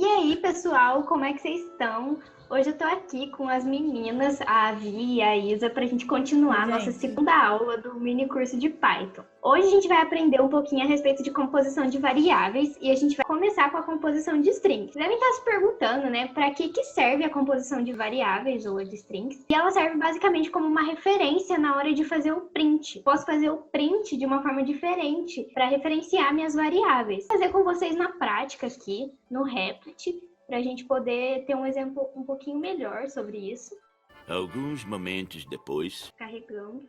E aí, pessoal, como é que vocês estão? Hoje eu tô aqui com as meninas, a Avi e a Isa, pra gente continuar a nossa segunda aula do mini curso de Python. Hoje a gente vai aprender um pouquinho a respeito de composição de variáveis e a gente vai começar com a composição de strings. Vocês devem estar se perguntando, né, pra que serve a composição de variáveis ou de strings? E ela serve basicamente como uma referência na hora de fazer o print. Posso fazer o print de uma forma diferente para referenciar minhas variáveis. Vou fazer com vocês na prática aqui, no Replit, para a gente poder ter um exemplo um pouquinho melhor sobre isso. Alguns momentos depois. Carregando.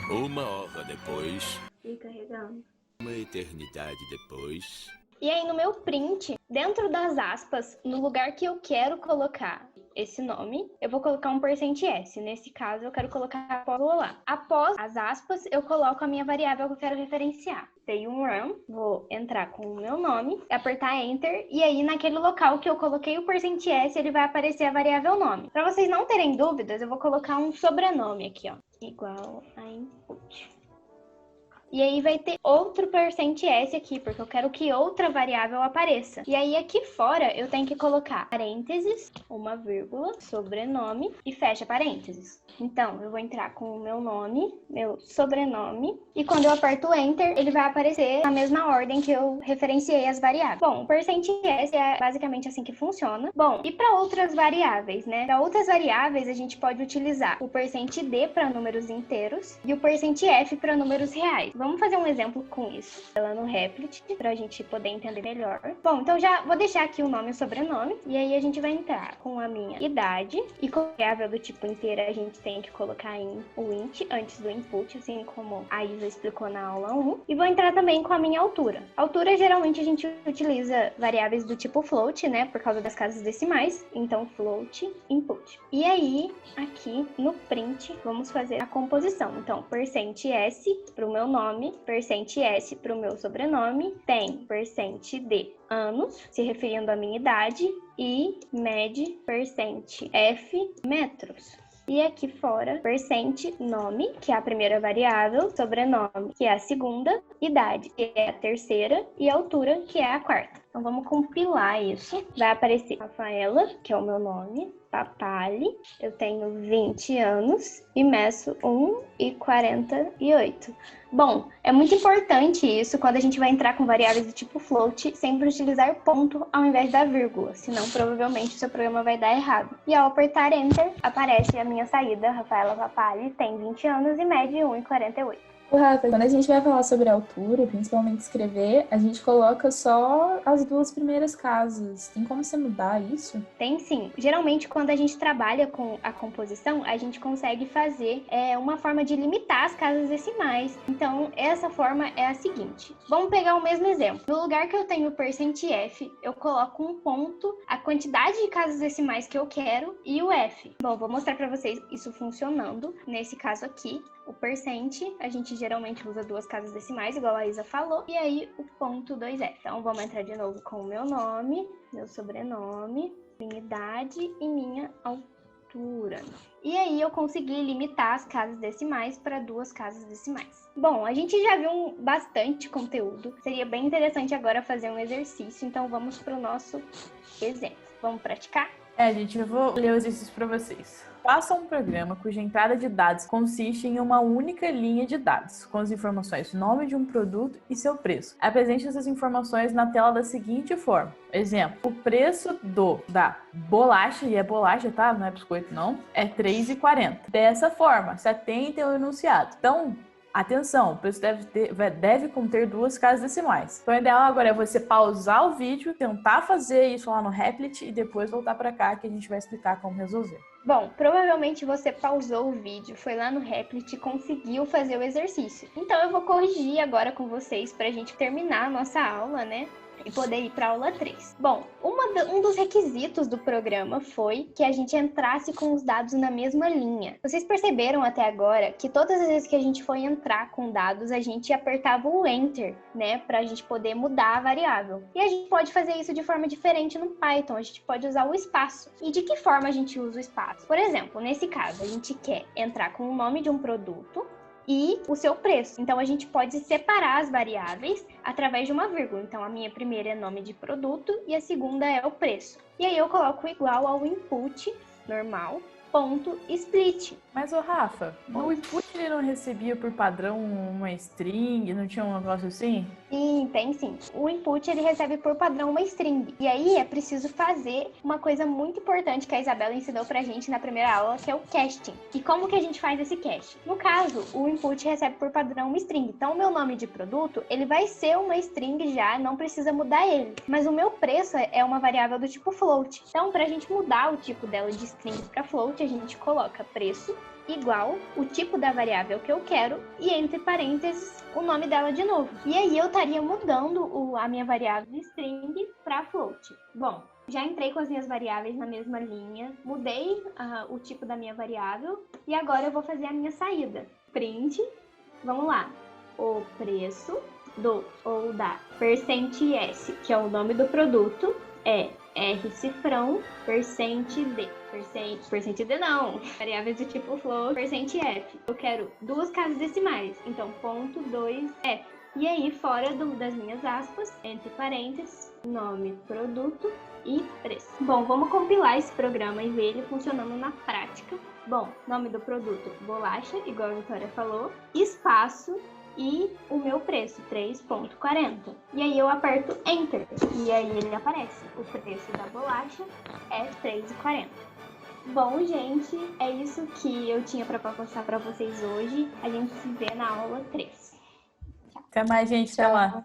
1 hora depois. E carregando. Uma eternidade depois. E aí no meu print, dentro das aspas, no lugar que eu quero colocar esse nome, eu vou colocar um %s. Nesse caso, eu quero colocar após olá. Após as aspas, eu coloco a minha variável que eu quero referenciar. Tem um run, vou entrar com o meu nome, apertar Enter, e aí naquele local que eu coloquei o %s, ele vai aparecer a variável nome. Para vocês não terem dúvidas, eu vou colocar um sobrenome aqui, ó, igual a input. E aí vai ter outro %s aqui, porque eu quero que outra variável apareça. E aí aqui fora eu tenho que colocar parênteses, uma vírgula, sobrenome e fecha parênteses. Então, eu vou entrar com o meu nome, meu sobrenome, e quando eu aperto Enter, ele vai aparecer na mesma ordem que eu referenciei as variáveis. Bom, o %s é basicamente assim que funciona. Bom, e para outras variáveis, né? Para outras variáveis, a gente pode utilizar o %d para números inteiros e o %f para números reais. Vamos fazer um exemplo com isso lá no Replit, para a gente poder entender melhor. Bom, então já vou deixar aqui o nome e o sobrenome, e aí a gente vai entrar com a minha idade, e com a variável do tipo inteira a gente tem que colocar em o int antes do input, assim como a Isa explicou na aula 1. E vou entrar também com a minha altura. Altura, geralmente, a gente utiliza variáveis do tipo float, né, por causa das casas decimais. Então, float, input. E aí, aqui no print, vamos fazer a composição. Então, %s para o meu nome, %s para o meu sobrenome, tem %d anos, se referindo à minha idade, e med %f metros. E aqui fora, %nome, que é a primeira variável, sobrenome, que é a segunda, idade, que é a terceira, e altura, que é a quarta. Então vamos compilar isso. Vai aparecer Rafaela, que é o meu nome, Papali, eu tenho 20 anos e meço 1,48. Bom, é muito importante isso quando a gente vai entrar com variáveis do tipo float, sempre utilizar ponto ao invés da vírgula, senão provavelmente o seu programa vai dar errado. E ao apertar Enter, aparece a minha saída, Rafaela Papali, tem 20 anos e mede 1,48. Rafa, quando a gente vai falar sobre altura, principalmente escrever, a gente coloca só as duas primeiras casas. Tem como você mudar isso? Tem sim. Geralmente, quando a gente trabalha com a composição, a gente consegue fazer uma forma de limitar as casas decimais. Então, essa forma é a seguinte. Vamos pegar o mesmo exemplo. No lugar que eu tenho o %f, eu coloco um ponto, a quantidade de casas decimais que eu quero e o f. Bom, vou mostrar para vocês isso funcionando. Nesse caso aqui, o %, a gente geralmente usa duas casas decimais, igual a Isa falou, e aí o ponto 2f. Então, vamos entrar de novo com o meu nome, meu sobrenome, minha idade e minha altura. E aí eu consegui limitar as casas decimais para duas casas decimais. Bom, a gente já viu bastante conteúdo, seria bem interessante agora fazer um exercício, então vamos para o nosso exemplo. Vamos praticar? Gente, eu vou ler o exercício para vocês. Faça um programa cuja entrada de dados consiste em uma única linha de dados, com as informações nome de um produto e seu preço. Apresente essas informações na tela da seguinte forma. Exemplo, o preço da bolacha, e é bolacha, tá? Não é biscoito não, é R$3,40. Dessa forma, se atente ao enunciado. Então, atenção, o preço deve conter duas casas decimais. Então, o ideal agora é você pausar o vídeo, tentar fazer isso lá no Replit e depois voltar para cá que a gente vai explicar como resolver. Bom, provavelmente você pausou o vídeo, foi lá no Replit e conseguiu fazer o exercício. Então eu vou corrigir agora com vocês para a gente terminar a nossa aula, né? E poder ir para a aula 3. Bom, um dos requisitos do programa foi que a gente entrasse com os dados na mesma linha. Vocês perceberam até agora que todas as vezes que a gente foi entrar com dados, a gente apertava o Enter, né? Para a gente poder mudar a variável. E a gente pode fazer isso de forma diferente no Python. A gente pode usar o espaço. E de que forma a gente usa o espaço? Por exemplo, nesse caso, a gente quer entrar com o nome de um produto e o seu preço. Então, a gente pode separar as variáveis através de uma vírgula. Então, a minha primeira é nome de produto e a segunda é o preço. E aí, eu coloco igual ao input normal, ponto split. Mas, ô Rafa, no input ele não recebia por padrão uma string, não tinha um negócio assim? Sim, tem sim. O input ele recebe por padrão uma string. E aí é preciso fazer uma coisa muito importante que a Isabela ensinou pra gente na primeira aula, que é o casting. E como que a gente faz esse casting? No caso, o input recebe por padrão uma string. Então, o meu nome de produto, ele vai ser uma string já, não precisa mudar ele. Mas o meu preço é uma variável do tipo float. Então, pra gente mudar o tipo dela de string pra float, a gente coloca preço igual o tipo da variável que eu quero e entre parênteses o nome dela de novo. E aí eu estaria mudando a minha variável de string para float. Bom, já entrei com as minhas variáveis na mesma linha, mudei o tipo da minha variável e agora eu vou fazer a minha saída. Print, vamos lá, o preço da %S, que é o nome do produto, é R cifrão, %D. %D não, variáveis do tipo float, %F. Eu quero duas casas decimais, então ponto 2F. E aí, fora das minhas aspas, entre parênteses, nome, produto e preço. Bom, vamos compilar esse programa e ver ele funcionando na prática. Bom, nome do produto, bolacha, igual a Vitória falou, espaço, e o meu preço, 3,40. E aí eu aperto Enter. E aí ele aparece. O preço da bolacha é 3,40. Bom, gente, é isso que eu tinha para passar para vocês hoje. A gente se vê na aula 3. Até mais, gente. Até lá.